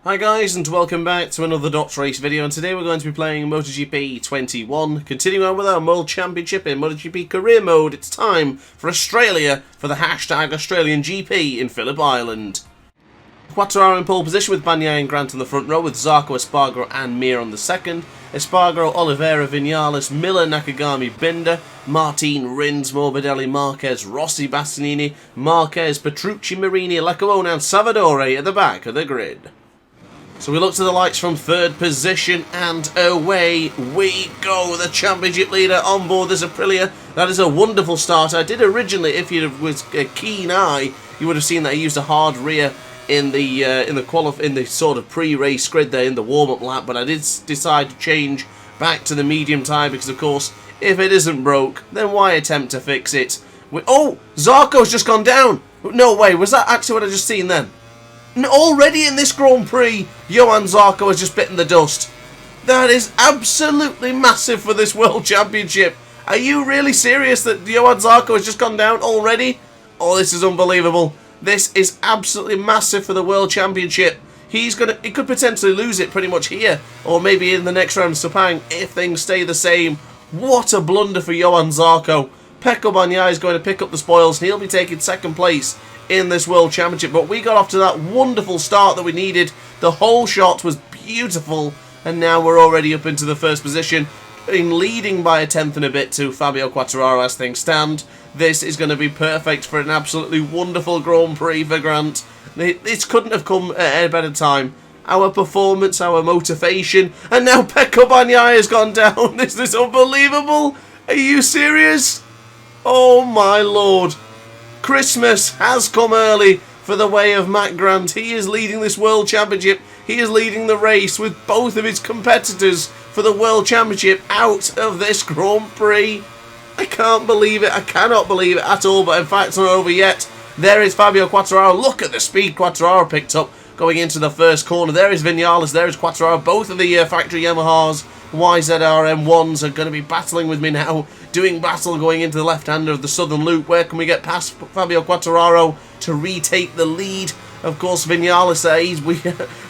Hi guys, and welcome back to another Dots Race video, and today we're going to be playing MotoGP 21, continuing on with our World Championship in MotoGP Career Mode. It's time for Australia for the hashtag Australian GP in Phillip Island. Quartararo in pole position with Bagnaia and Grant in the front row, with Zarco, Espargaro and Mir on the second. Espargaro, Oliveira, Vinales, Miller, Nakagami, Binder, Martin, Rins, Morbidelli, Marquez, Rossi, Bastianini, Marquez, Petrucci, Marini, Leccarone and Savadore at the back of the grid. So we look to the lights from third position, and away we go. The championship leader on board this Aprilia. That is a wonderful start. I did originally, if you was a keen eye, you would have seen that he used a hard rear in the sort of pre-race grid there in the warm-up lap. But I did decide to change back to the medium tyre because, of course, if it isn't broke, then why attempt to fix it? Oh, Zarco's just gone down. No way. Was that actually what I just seen then? Already in this Grand Prix, Johan Zarco has just bitten the dust. That is absolutely massive for this World Championship. Are you really serious that Johan Zarco has just gone down already? Oh, this is unbelievable. This is absolutely massive for the World Championship. He could potentially lose it pretty much here, or maybe in the next round of Sepang if things stay the same. What a blunder for Johan Zarco. Pecco Bagnaia is going to pick up the spoils, and he'll be taking second place in this World Championship. But we got off to that wonderful start that we needed. The whole shot was beautiful, and now we're already up into the first position, leading by a tenth and a bit to Fabio Quartararo as things stand. This is going to be perfect for an absolutely wonderful Grand Prix for Grant. This couldn't have come at a better time. Our performance, our motivation, and now Pecco Bagnaia has gone down. This is unbelievable. Are you serious? Oh my lord. Christmas has come early for the way of Matt Grant. He is leading this World Championship. He is leading the race with both of his competitors for the World Championship out of this Grand Prix. I can't believe it. I cannot believe it at all. But in fact, it's not over yet. There is Fabio Quartararo. Look at the speed Quartararo picked up going into the first corner. There is Vinales. There is Quartararo. Both of the factory Yamahas, YZR M1s, are going to be battling with me now. Doing battle going into the left-hander of the Southern Loop. Where can we get past Fabio Quartararo to retake the lead? Of course, Vinales,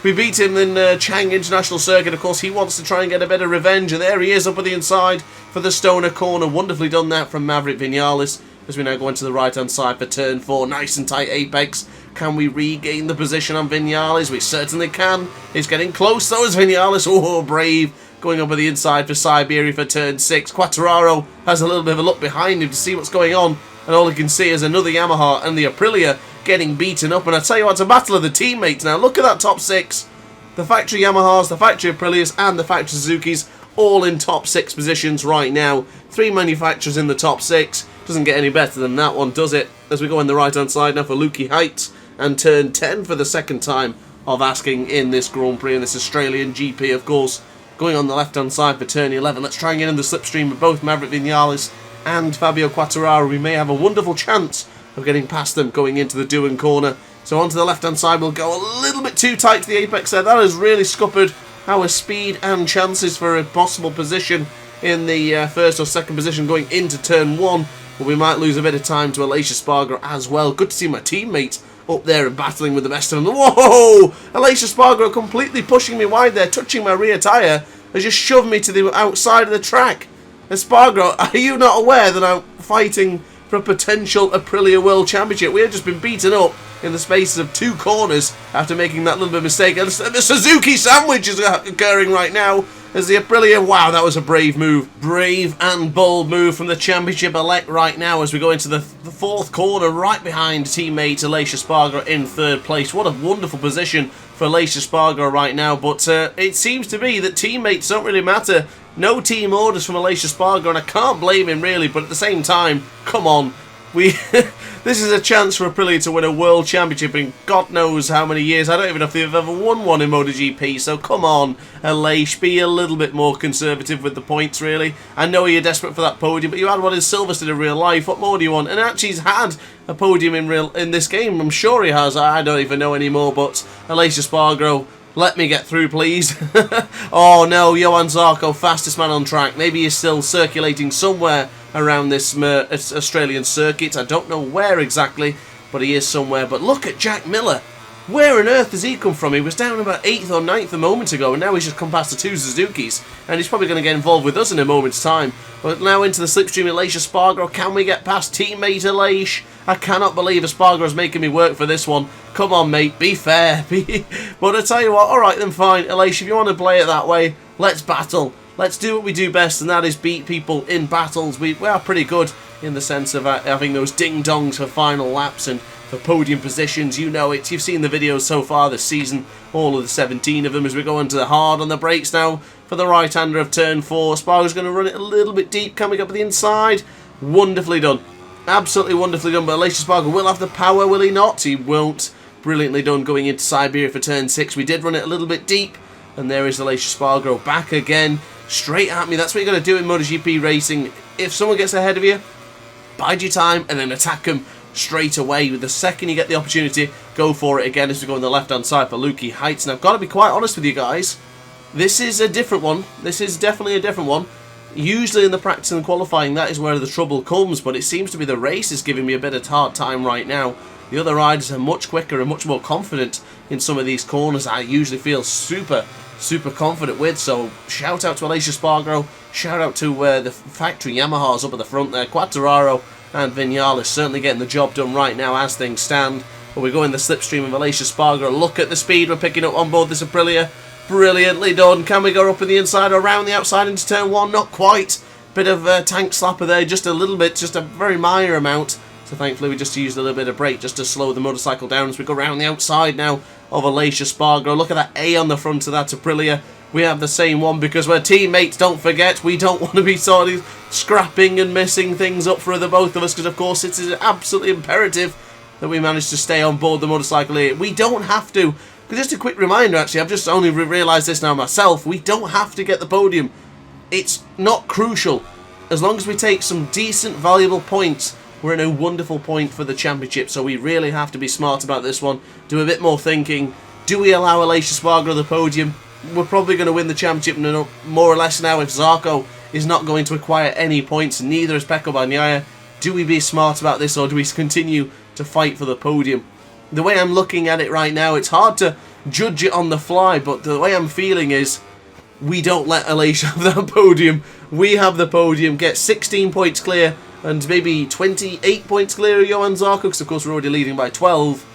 we beat him in Chang International Circuit. Of course, he wants to try and get a bit of revenge. And there he is up at the inside for the Stoner corner. Wonderfully done that from Maverick Vinales. As we now go into the right-hand side for turn 4. Nice and tight apex. Can we regain the position on Vinales? We certainly can. It's getting close though as Vinales. Oh, brave. Going up at the inside for Siberia for turn 6. Quartararo has a little bit of a look behind him to see what's going on. And all he can see is another Yamaha and the Aprilia getting beaten up. And I tell you what, it's a battle of the teammates now. Look at that top 6. The factory Yamahas, the factory Aprilias and the factory Suzukis all in top 6 positions right now. 3 manufacturers in the top 6. Doesn't get any better than that one, does it? As we go on the right-hand side now for Lukey Heights and turn 10 for the second time of asking in this Grand Prix, in this Australian GP, of course. Going on the left-hand side for turn 11. Let's try and get in the slipstream with both Maverick Vinales and Fabio Quartararo. We may have a wonderful chance of getting past them going into the Doohan corner. So onto the left-hand side, we'll go a little bit too tight to the apex there. That has really scuppered our speed and chances for a possible position in the first or second position going into turn 1. But we might lose a bit of time to Aleix Espargaro as well. Good to see my teammate up there and battling with the best of them. Whoa! Aleix Espargaro completely pushing me wide there, touching my rear tyre, has just shoved me to the outside of the track. Espargaro, are you not aware that I'm fighting for a potential Aprilia World Championship? We have just been beaten up in the spaces of 2 corners after making that little bit of mistake. And the Suzuki sandwich is occurring right now as the Aprilia. Wow, that was a brave move. Brave and bold move from the championship elect right now as we go into the 4th corner right behind teammate Aleix Espargaro in 3rd place. What a wonderful position for Aleix Espargaro right now. But it seems to be that teammates don't really matter. No team orders from Aleix Espargaro, and I can't blame him really, but at the same time, come on. This is a chance for Aprilia to win a World Championship in God knows how many years. I don't even know if they've ever won one in MotoGP, so come on, Aleix, be a little bit more conservative with the points, really. I know you're desperate for that podium, but you had one in Silverstone in real life. What more do you want? And actually, he's had a podium in this game. I'm sure he has. I don't even know anymore, but Aleix Espargaro, let me get through, please. Oh no, Johan Zarco, fastest man on track. Maybe he's still circulating somewhere around this Australian circuit. I don't know where exactly, but he is somewhere. But look at Jack Miller. Where on earth has he come from? He was down about 8th or 9th a moment ago, and now he's just come past the 2 Suzukis, and he's probably going to get involved with us in a moment's time. But now into the slipstream, Aleix Espargaro. Can we get past teammate Aleix? I cannot believe Espargaro's making me work for this one. Come on, mate, be fair. But I tell you what, alright then, fine. Aleix, if you want to play it that way, let's battle. Let's do what we do best, and that is beat people in battles. We are pretty good in the sense of having those ding-dongs for final laps and for podium positions. You know it. You've seen the videos so far this season, all of the 17 of them, as we go into the hard on the brakes now for the right-hander of turn 4. Espargaro's going to run it a little bit deep, coming up the inside. Wonderfully done. Absolutely wonderfully done, but Aleix Espargaro will have the power, will he not? He won't. Brilliantly done going into Siberia for turn 6. We did run it a little bit deep, and there is Aleix Espargaro back again, straight at me. That's what you're going to do in MotoGP racing. If someone gets ahead of you, bide your time and then attack them straight away. The second you get the opportunity, go for it again as we go on the left-hand side for Lukey Heights. And I've got to be quite honest with you guys, this is a different one. This is definitely a different one. Usually in the practice and qualifying, that is where the trouble comes, but it seems to be the race is giving me a bit of hard time right now. The other riders are much quicker and much more confident in some of these corners. I usually feel super confident with, so shout out to Aleix Espargaro, shout out to the factory Yamahas up at the front there. Quartararo and Vinales certainly getting the job done right now as things stand. But we go in the slipstream of Aleix Espargaro. Look at the speed we're picking up on board this Aprilia. Brilliantly done. Can we go up in the inside or around the outside into turn 1? Not quite. Bit of tank slapper there, just a little bit, just a very minor amount. So thankfully we just used a little bit of brake just to slow the motorcycle down as we go around the outside now of Aleix Espargaro. Look at that A on the front of that Aprilia. We have the same one because we're teammates, don't forget. We don't want to be sort of scrapping and messing things up for the both of us, because of course it is absolutely imperative that we manage to stay on board the motorcycle here. We don't have to. Just a quick reminder, actually, I've just only realised this now myself. We don't have to get the podium. It's not crucial. As long as we take some decent, valuable points, we're in a wonderful point for the championship. So we really have to be smart about this one. Do a bit more thinking. Do we allow Aleix Espargaro the podium? We're probably going to win the championship more or less now if Zarco is not going to acquire any points. Neither is Pecco Bagnaia. Do we be smart about this, or do we continue to fight for the podium? The way I'm looking at it right now, it's hard to judge it on the fly, but the way I'm feeling is we don't let Aleix have that podium. We have the podium, get 16 points clear, and maybe 28 points clear of Johan Zarco, because of course we're already leading by 12.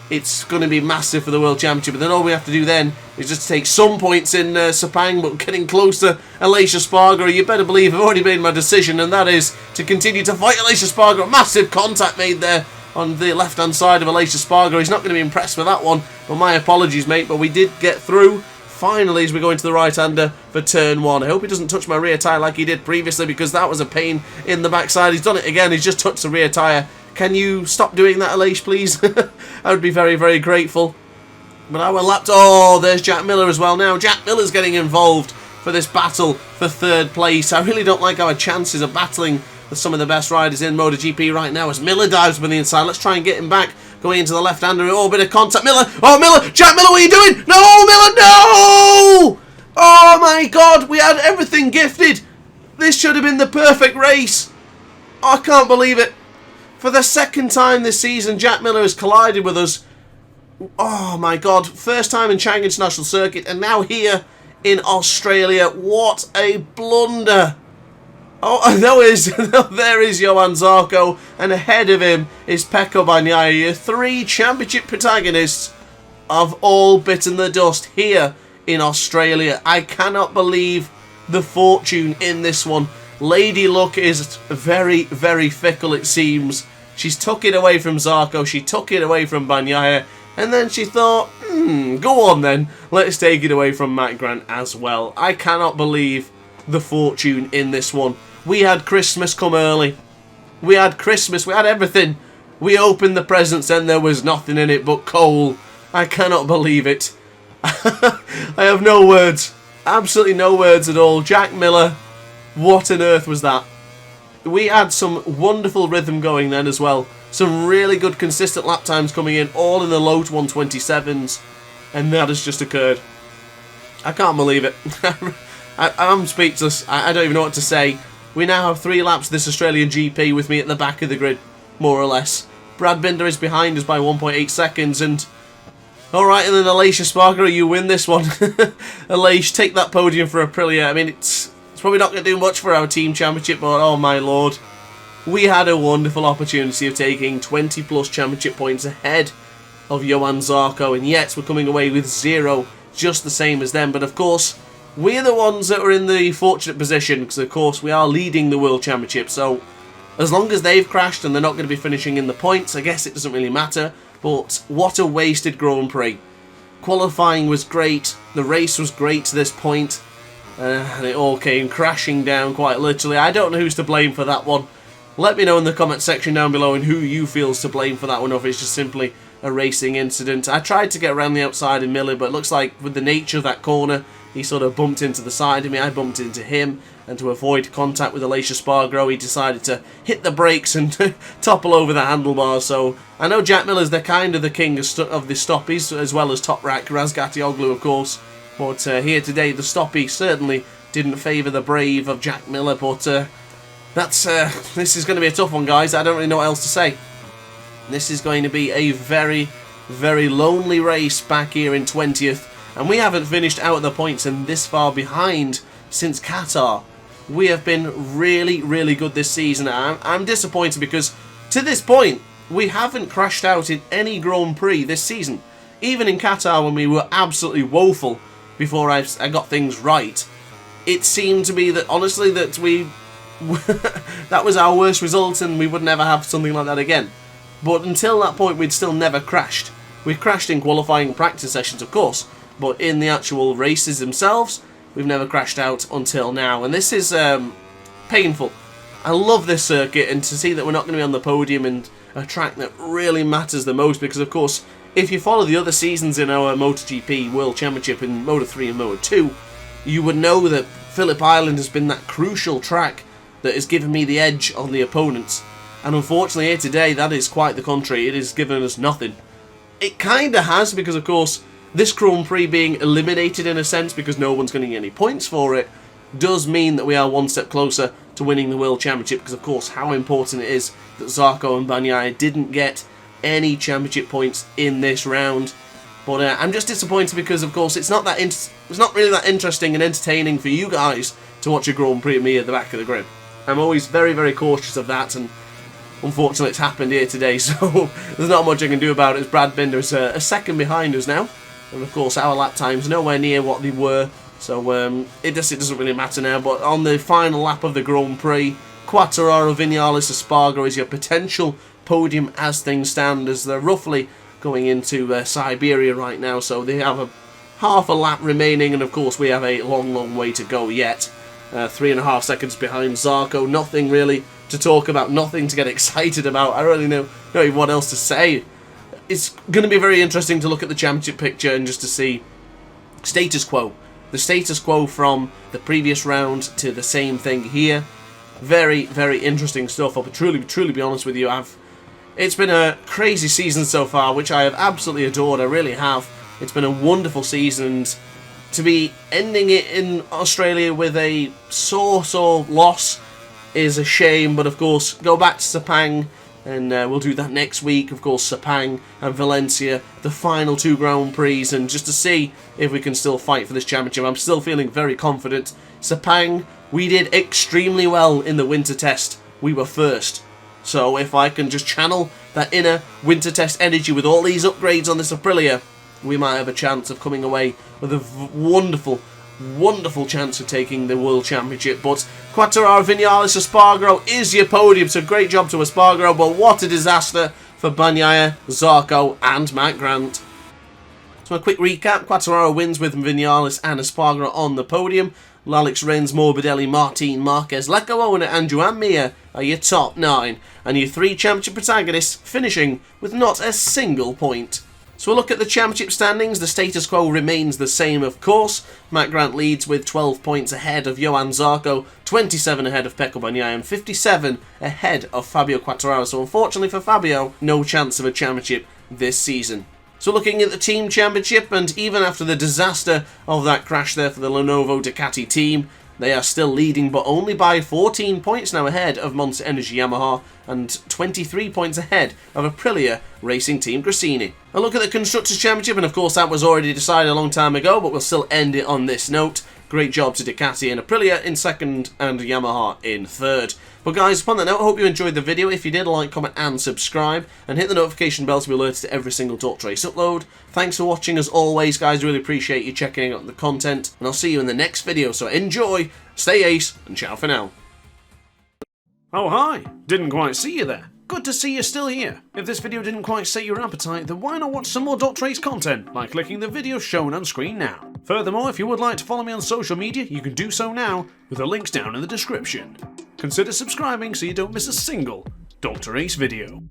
It's going to be massive for the World Championship, but then all we have to do then is just take some points in Sepang, but getting close to Aleix Espargaro. You better believe I've already made my decision, and that is to continue to fight Aleix Espargaro. Massive contact made there on the left-hand side of Aleix Espargaro. He's not going to be impressed with that one, but my apologies, mate, but we did get through. Finally, as we go into the right-hander for turn 1. I hope he doesn't touch my rear tyre like he did previously, because that was a pain in the backside. He's done it again. He's just touched the rear tyre. Can you stop doing that, Aleix, please? I would be very, very grateful. But our lapped... Oh, there's Jack Miller as well now. Jack Miller's getting involved for this battle for 3rd place. I really don't like our chances of battling with some of the best riders in MotoGP right now as Miller dives from the inside. Let's try and get him back. Going into the left-hander. Oh, bit of contact. Miller. Oh, Miller. Jack Miller, what are you doing? No, Miller, no! Oh, my God. We had everything gifted. This should have been the perfect race. Oh, I can't believe it. For the 2nd time this season, Jack Miller has collided with us. Oh, my God. First time in Chang International Circuit, and now here in Australia. What a blunder. Oh, there is Johan Zarco, and ahead of him is Pecco Bagnaia. 3 championship protagonists have all bitten the dust here in Australia. I cannot believe the fortune in this one. Lady Luck is very, very fickle, it seems. She's took it away from Zarco, she took it away from Bagnaia, and then she thought, go on then, let's take it away from Matt Grant as well. I cannot believe the fortune in this one. We had Christmas come early. We had Christmas, we had everything. We opened the presents and there was nothing in it but coal. I cannot believe it. I have no words. Absolutely no words at all. Jack Miller, what on earth was that? We had some wonderful rhythm going then as well. Some really good consistent lap times coming in, all in the low 127s. And that has just occurred. I can't believe it. I'm speechless. I don't even know what to say. We now have 3 laps of this Australian GP with me at the back of the grid, more or less. Brad Binder is behind us by 1.8 seconds, and Alright, and then Aleix Espargaro, you win this one. Aleix, take that podium for Aprilia. I mean, it's probably not going to do much for our team championship, but oh my lord. We had a wonderful opportunity of taking 20 plus championship points ahead of Johan Zarco, and yet we're coming away with 0, just the same as them. But of course, we're the ones that are in the fortunate position, because of course we are leading the World Championship, so as long as they've crashed and they're not going to be finishing in the points, I guess it doesn't really matter. But what a wasted Grand Prix. Qualifying was great, the race was great to this point, and it all came crashing down quite literally. I don't know who's to blame for that one. Let me know in the comment section down below and who you feel's to blame for that one, or if it's just simply a racing incident. I tried to get around the outside in Miller, but it looks like with the nature of that corner, he sort of bumped into the side of me, I bumped into him, and to avoid contact with Aleix Espargaro, he decided to hit the brakes and topple over the handlebars. So I know Jack Miller's the kind of the king of the stoppies, as well as Top Rack, Razgatioglu of course, but here today the stoppie certainly didn't favour the brave of Jack Miller, but this is going to be a tough one, guys. I don't really know what else to say. This is going to be a very, very lonely race back here in 20th, and we haven't finished out of the points and this far behind since Qatar. We have been really, really good this season. I'm disappointed because to this point we haven't crashed out in any Grand Prix this season. Even in Qatar, when we were absolutely woeful before I got things right, it seemed to be that honestly that we that was our worst result and we would never have something like that again. But until that point we'd still never crashed. We crashed in qualifying practice sessions of course, but in the actual races themselves we've never crashed out until now, and this is painful. I love this circuit, and to see that we're not going to be on the podium in a track that really matters the most, because of course if you follow the other seasons in our MotoGP World Championship in Moto 3 and Moto 2, you would know that Phillip Island has been that crucial track that has given me the edge on the opponents, and unfortunately here today that is quite the contrary. It has given us nothing. It kinda has, because of course this Grand Prix being eliminated in a sense because no one's going to get any points for it does mean that we are one step closer to winning the World Championship, because of course how important it is that Zarco and Bagnaia didn't get any championship points in this round. But I'm just disappointed because of course it's not really that interesting and entertaining for you guys to watch a Grand Prix of me at the back of the grid. I'm always very, very cautious of that, and unfortunately it's happened here today, so there's not much I can do about it, as Brad Binder's a second behind us now. And of course our lap time's nowhere near what they were, so it doesn't really matter now. But on the final lap of the Grand Prix, Quartararo, Vinales, Espargaro is your potential podium as things stand, as they're roughly going into Siberia right now, so they have half a lap remaining, and of course we have a long, long way to go yet. 3.5 seconds behind Zarco, nothing really to talk about, nothing to get excited about. I don't really know even what else to say. It's going to be very interesting to look at the championship picture and just to see status quo. The status quo from the previous round to the same thing here. Very, very interesting stuff. I'll truly be honest with you. It's been a crazy season so far, which I have absolutely adored. I really have. It's been a wonderful season, and to be ending it in Australia with a sore loss is a shame. But of course, go back to Sepang, and we'll do that next week. Of course, Sepang and Valencia, the final 2 Grand Prix, and just to see if we can still fight for this championship. I'm still feeling very confident. Sepang, we did extremely well in the winter test. We were first. So if I can just channel that inner winter test energy with all these upgrades on this Aprilia, we might have a chance of coming away with a wonderful, wonderful chance of taking the World Championship. But Quartararo, Vinales, Espargaro is your podium, so great job to Espargaro, but what a disaster for Bagnaia, Zarco and Matt Grant. So a quick recap: Quartararo wins with Vinales and Espargaro on the podium. Alex Rins, Morbidelli, Martin Marquez, Lecco Owner and Joan Mir are your top 9, and your 3 championship protagonists finishing with not a single point. So we'll look at the championship standings. The status quo remains the same, of course. Matt Grant leads with 12 points ahead of Johan Zarco, 27 ahead of Pecco Bagnaia, and 57 ahead of Fabio Quartararo. So unfortunately for Fabio, no chance of a championship this season. So looking at the team championship, and even after the disaster of that crash there for the Lenovo Ducati team, They are still leading, but only by 14 points now ahead of Monster Energy Yamaha and 23 points ahead of Aprilia Racing Team Gresini. A look at the Constructors' Championship, and of course that was already decided a long time ago, but we'll still end it on this note. Great job to Ducati and Aprilia in second and Yamaha in third. But guys, upon that note, I hope you enjoyed the video. If you did, like, comment and subscribe, and hit the notification bell to be alerted to every single Torch Race upload. Thanks for watching as always, guys. Really appreciate you checking out the content, and I'll see you in the next video. So enjoy, stay ace, and ciao for now. Oh hi, didn't quite see you there. Good to see you're still here. If this video didn't quite set your appetite, then why not watch some more Dot Race content by clicking the video shown on screen now. Furthermore, if you would like to follow me on social media, you can do so now, with the links down in the description. Consider subscribing so you don't miss a single Dot Race video.